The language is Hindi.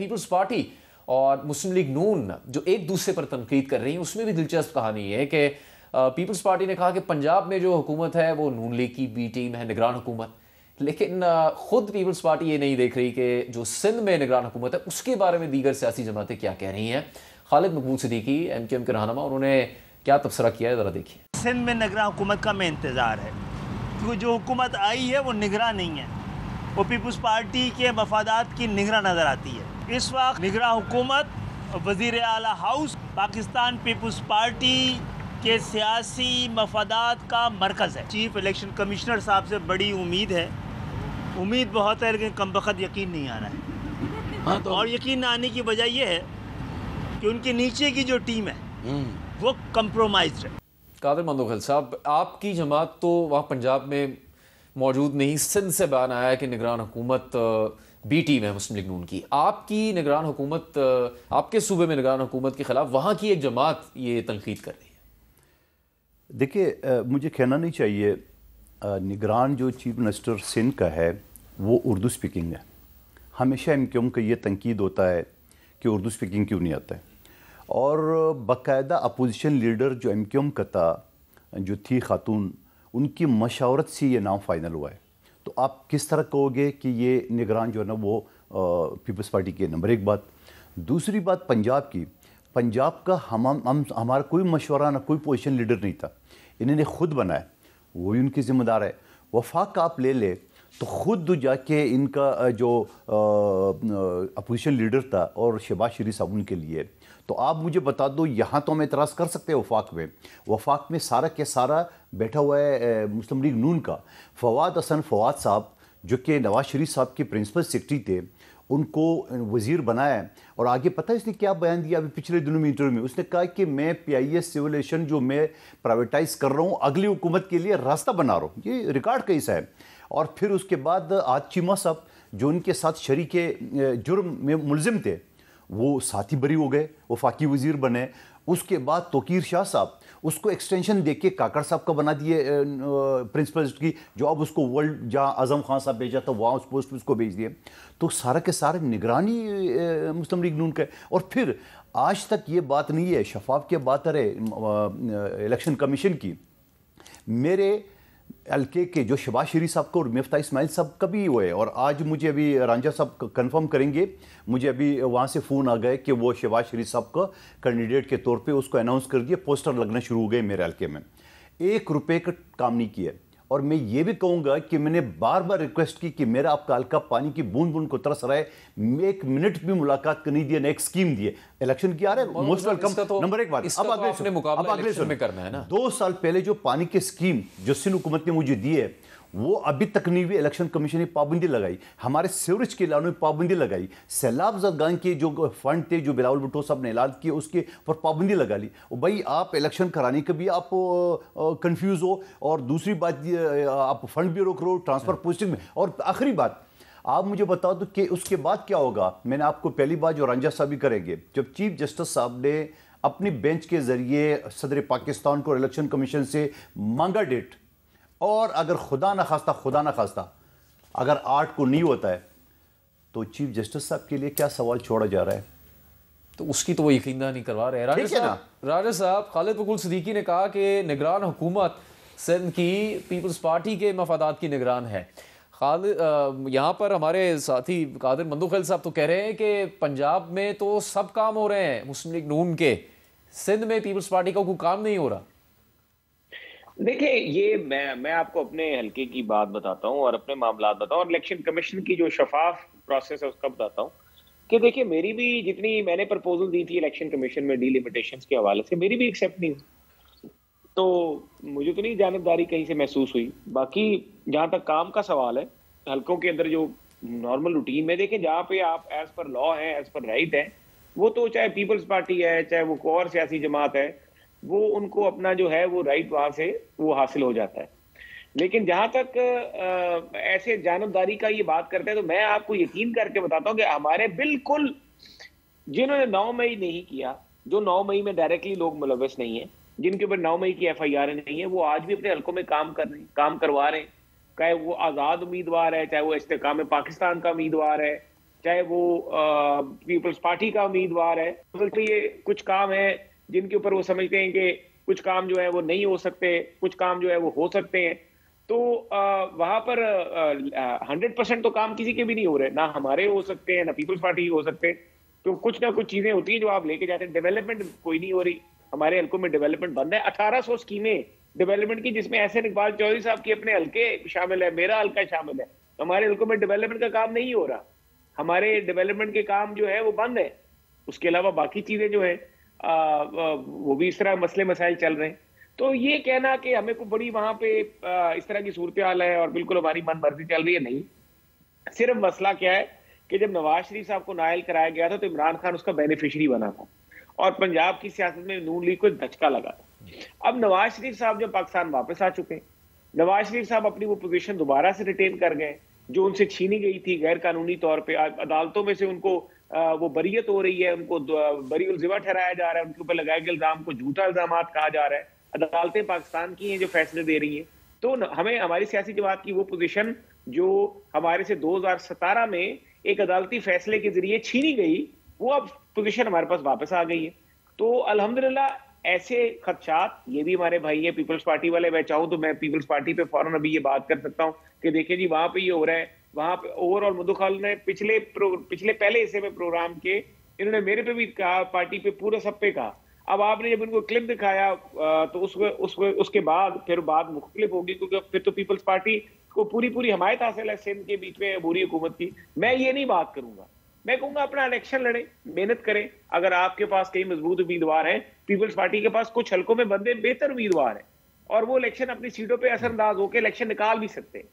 पीपल्स पार्टी और मुस्लिम लीग नून जो एक दूसरे पर तनकीद कर रही है, उसमें भी दिलचस्प कहानी है कि पीपल्स पार्टी ने कहा कि पंजाब में जो हुकूमत है वो नून लीग की बी टीम है, निगरान हुकूमत। लेकिन खुद पीपल्स पार्टी ये नहीं देख रही कि जो सिंध में निगरान हुकूमत है उसके बारे में दीगर सियासी जमातें क्या कह रही हैं। खालिद मकबूल सिद्दीकी MQM के रहनुमा, उन्होंने क्या तबसरा किया है, ज़रा देखिए। सिंध में निगरान हुकूमत का हमें इंतज़ार है, क्योंकि जो हुकूमत आई है वो निगरान नहीं है, वो पीपल्स पार्टी के मफादात की निगरान नज़र आती है। इस वक्त निगरान हुकूमत वज़ीर आला हाउस पाकिस्तान पीपल्स पार्टी के सियासी मफादात का मरकज़ है। चीफ इलेक्शन कमिश्नर साहब से बड़ी उम्मीद है, उम्मीद बहुत है, लेकिन कम वक्त यकीन नहीं आ रहा है। हाँ, तो और यकीन न आने की वजह यह है कि उनके नीचे की जो टीम है वो कंप्रोमाइज्ड है। कादिर मंदोखिल साहब, आपकी जमात तो वहाँ पंजाब में मौजूद नहीं, सिंध से बयान आया कि निगरान हुकूमत बी टीम है मुस्लिम लीग नून की। आपकी निगरान हुकूमत, आपके सूबे में निगरान हुकूमत के खिलाफ वहाँ की एक जमात ये तनकीद कर रही है। देखिए, मुझे कहना नहीं चाहिए, निगरान जो चीफ मिनिस्टर सिंध का है वो उर्दू स्पीकिंग है। हमेशा MQM का ये तनकीद होता है कि उर्दू स्पीकिंग क्यों नहीं आता है, और बाकायदा अपोजिशन लीडर जो MQM का था, जो थी खातून, उनकी मशावरत से ये नाम फाइनल हुआ है। तो आप किस तरह कहोगे कि ये निगरान जो है ना वो पीपल्स पार्टी की? नंबर एक बात। दूसरी बात पंजाब की, पंजाब का हमारा कोई मशवरा ना कोई पोजीशन लीडर नहीं था, इन्होंने खुद बनाया, वही उनकी जिम्मेदार है। वफाक का आप ले ले तो खुद जाके इनका जो अपोजिशन लीडर था और शहबाज शरीफ साहब उनके लिए, तो आप मुझे बता दो, यहाँ तो हम एतराज़ कर सकते हैं वफाक में सारा के सारा बैठा हुआ है मुस्लिम लीग नून का फवाद हसन फवाद साहब, जो कि नवाज शरीफ साहब के प्रिंसिपल सेक्रेटरी थे, उनको वज़ीर बनाया है। और आगे पता है इसने क्या बयान दिया अभी पिछले दिनों में इंटरव्यू में? उसने कहा कि मैं PIS सिविल एविएशन जो मैं प्राइवेटाइज कर रहा हूँ, अगली हुकूमत के लिए रास्ता बना रहा हूँ। ये रिकॉर्ड कैसा है? और फिर उसके बाद आज चीमा साहब जो उनके साथ शरीके जुर्म में मुलजिम थे, वो साथी बरी हो गए, वफाकी वज़ीर बने। उसके बाद तोकीर शाह साहब, उसको एक्सटेंशन दे के काकड़ साहब का बना दिए प्रिंसिपल की जॉब, उसको वर्ल्ड जहाँ आज़म खान साहब भेजा था वहाँ उस पोस्ट पर उसको भेज दिए। तो सारा के सारे निगरानी मुस्लिम लीग नून का है। और फिर आज तक ये बात नहीं है, शफाफ की बात है इलेक्शन कमीशन की, मेरे हल्के के जो शहबाज शरीफ साहब को और मिफ्ता इस्माइल साहब का भी हुए। और आज मुझे अभी रांझा साहब कंफर्म करेंगे, मुझे अभी वहाँ से फ़ोन आ गए कि वो शहबाज शरीफ साहब का कैंडिडेट के तौर पे उसको अनाउंस कर दिया, पोस्टर लगना शुरू हो गए मेरे हल्के में। 1 रुपये का काम नहीं किया। और मैं ये भी कहूँगा कि मैंने बार बार रिक्वेस्ट की कि मेरा आपका हल्का पानी की बूंद बूंद को तरस रहा है, 1 मिनट भी मुलाकात नहीं दिया, ना एक स्कीम दिए। इलेक्शन की आ रहे हैं, मोस्ट वेलकम। नंबर एक बात, अब अगले करना है ना। 2 साल पहले जो पानी की स्कीम जो सिंध हुकूमत ने मुझे दी है, वो अभी तक नहीं हुई। इलेक्शन कमीशन ने पाबंदी लगाई, हमारे सीवरेज के ऐलानों में पाबंदी लगाई, सैलाब ज़दगान के जो फंड थे जो बिलावल भुट्टो साहब ने ऐलान किए उसके पर पाबंदी लगा ली। और भाई आप इलेक्शन कराने के भी आप कंफ्यूज हो, और दूसरी बात आप फंड भी रोक रहे हो, ट्रांसफर पोस्टिंग में। और आखिरी बात आप मुझे बता दो कि उसके बाद क्या होगा। मैंने आपको पहली बात जो रांझा साहब भी करेंगे, जब चीफ जस्टिस साहब ने अपनी बेंच के जरिए सदर पाकिस्तान को इलेक्शन कमीशन से मांगा डेट, और अगर खुदा ना खास्ता अगर 8 को नहीं होता है, तो चीफ जस्टिस साहब के लिए क्या सवाल छोड़ा जा रहा है? तो उसकी तो वो यकीन नहीं करवा रहे हैं। राजा साहब, खालिद मकबूल सिद्दीकी ने कहा कि निगरान हुकूमत सिंध की पीपल्स पार्टी के मफादात की निगरान है। यहाँ पर हमारे साथी कादिर मंदोखिल साहब तो कह रहे हैं कि पंजाब में तो सब काम हो रहे हैं मुस्लिम लीग नून के, सिंध में पीपल्स पार्टी का कोई काम नहीं हो रहा। देखिए, ये मैं आपको अपने हल्के की बात बताता हूँ और अपने मामलात बताऊँ, और इलेक्शन कमीशन की जो शफाफ प्रोसेस है उसका बताता हूँ कि देखिए, मेरी भी जितनी मैंने प्रपोजल दी थी इलेक्शन कमीशन में डीलिमिटेशंस के हवाले से, मेरी भी एक्सेप्ट नहीं हुई। तो मुझे तो नहीं जानबदारी कहीं से महसूस हुई। बाकी जहाँ तक काम का सवाल है, हल्कों के अंदर जो नॉर्मल रूटीन में देखें, जहाँ पे आप एज पर लॉ है, एज पर राइट है, वो तो चाहे पीपल्स पार्टी है, चाहे वो कोई और सियासी जमात है, वो उनको अपना जो है वो राइट वहां से वो हासिल हो जाता है। लेकिन जहां तक ऐसे जानबदारी का ये बात करते हैं, तो मैं आपको यकीन करके बताता हूँ कि हमारे बिल्कुल जिन्होंने 9 मई नहीं किया, जो 9 मई में डायरेक्टली लोग मुलव्वस नहीं है, जिनके ऊपर 9 मई की FIR नहीं है, वो आज भी अपने हल्कों में काम कर रहे हैं, काम करवा रहे हैं। चाहे वो आज़ाद उम्मीदवार है, चाहे वो इस्तेकाम पाकिस्तान का उम्मीदवार है, चाहे वो पीपल्स पार्टी का उम्मीदवार है, तो ये कुछ काम है जिनके ऊपर वो समझते हैं कि कुछ काम जो है वो नहीं हो सकते, कुछ काम जो है वो हो सकते हैं। तो वहां पर 100% तो काम किसी के भी नहीं हो रहे, ना हमारे हो सकते हैं, ना पीपल्स पार्टी हो सकते हैं। तो कुछ ना कुछ चीजें होती हैं जो आप लेके जाते हैं। डेवलपमेंट कोई नहीं हो रही, हमारे हल्कों में डेवलपमेंट बंद है। 1800 स्कीमें डेवलपमेंट की, जिसमें एहसन इकबाल चौधरी साहब की अपने हल्के शामिल है, मेरा हल्का शामिल है। तो हमारे हल्कों में डेवलपमेंट का काम नहीं हो रहा, हमारे डेवलपमेंट के काम जो है वो बंद है। उसके अलावा बाकी चीजें जो है वो भी इस तरह मसले मसाइल चल रहे हैं। तो ये कहना कि हमें को बड़ी वहां पे इस तरह की सूरत हाल है और बिल्कुल हमारी मन मर्जी चल रही है, नहीं। सिर्फ मसला क्या है कि जब नवाज शरीफ साहब को नायल कराया गया था तो इमरान खान उसका बेनिफिशियरी बना था और पंजाब की सियासत में नून लीग को धचका लगा था। अब नवाज शरीफ साहब जब पाकिस्तान वापस आ चुके हैं, नवाज शरीफ साहब अपनी वो पोजीशन दोबारा से रिटेन कर गए जो उनसे छीनी गई थी गैर कानूनी तौर पे। अदालतों में से उनको वो बरीयत हो रही है, उनको बरीउल ज़िम्मा ठहराया जा रहा है, उनके ऊपर लगाए गए इल्जाम को झूठा इल्जाम कहा जा रहा है। अदालतें पाकिस्तान की हैं जो फैसले दे रही हैं। तो हमें हमारी सियासी जमात की वो पोजीशन जो हमारे से 2017 में एक अदालती फैसले के जरिए छीनी गई, वो अब पोजीशन हमारे पास वापस आ गई है। तो अल्हम्दुलिल्लाह ऐसे खदशात, ये भी हमारे भाई है पीपल्स पार्टी वाले, मैं चाहूँ तो मैं पीपल्स पार्टी पे फौरन अभी ये बात कर सकता हूँ कि देखिए जी वहां पे ये हो रहा है, वहां पे ओवरऑल मुद्दुखाल ने पिछले पहले हिस्से में प्रोग्राम के इन्होंने मेरे पे भी कहा, पार्टी पे पूरे सब पे कहा। अब आपने जब इनको क्लिप दिखाया तो उसके बाद फिर बात मुख्तलिफ होगी, क्योंकि फिर तो पीपल्स पार्टी को पूरी हमायत हासिल है सिंध के बीच में अबूरी हुकूमत की। मैं ये नहीं बात करूंगा, मैं कहूंगा अपना इलेक्शन लड़े, मेहनत करें। अगर आपके पास कई मजबूत उम्मीदवार हैं, पीपल्स पार्टी के पास कुछ हल्कों में बंदे बेहतर उम्मीदवार हैं और वो इलेक्शन अपनी सीटों पे असरअंदाज होकर इलेक्शन निकाल भी सकते हैं।